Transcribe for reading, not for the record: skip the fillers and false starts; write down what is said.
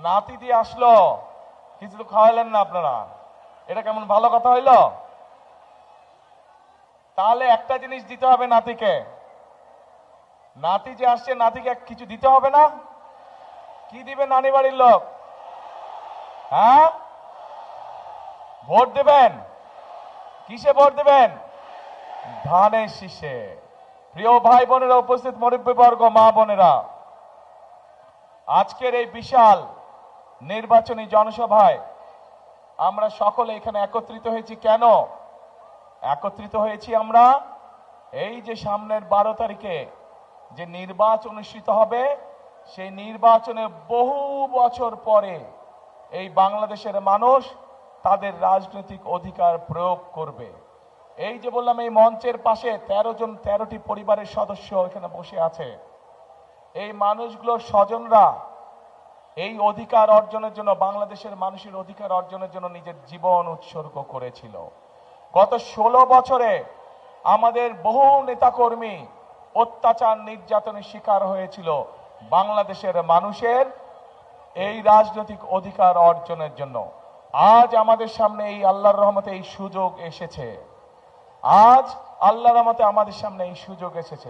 নাতি দিয়ে আসলো, কিছু তো খাওয়াইলেন না আপনারা। এটা কেমন ভালো কথা হইলো? তাহলে একটা জিনিস দিতে হবে নাতিকে। নাতি যে আসছে, নাতিকে কিছু দিতে হবে না? কি দিবে নানি বাড়ির লোক? হ্যাঁ, ভোট দেবেন। কিসে ভোট দেবেন? ধানের শীষে। প্রিয় ভাই বোনেরা, উপস্থিত মুরব্বীবর্গ, মা বোনেরা, আজকের এই বিশাল নির্বাচনী জনসভায় আমরা সকলে এখানে একত্রিত হয়েছি। কেন একত্রিত হয়েছি আমরা? এই যে সামনের 12 তারিখে যে নির্বাচন অনুষ্ঠিত হবে, সেই নির্বাচনে বহু বছর পরে এই বাংলাদেশের মানুষ তাদের রাজনৈতিক অধিকার প্রয়োগ করবে। এই যে বললাম, এই মঞ্চের পাশে 13টি পরিবারের সদস্য এখানে বসে আছে। এই মানুষগুলোর স্বজনরা এই অধিকার অর্জনের জন্য, বাংলাদেশের মানুষের অধিকার অর্জনের জন্য নিজের জীবন উৎসর্গ করেছিল। গত 16 বছরে আমাদের বহু নেতাকর্মী অত্যাচার নির্যাতনের শিকার হয়েছিল বাংলাদেশের মানুষের এই রাজনৈতিক অধিকার অর্জনের জন্য। আজ আমাদের সামনে এই আল্লাহর রহমতে এই সুযোগ এসেছে। আজ আল্লাহর রহমতে আমাদের সামনে এই সুযোগ এসেছে।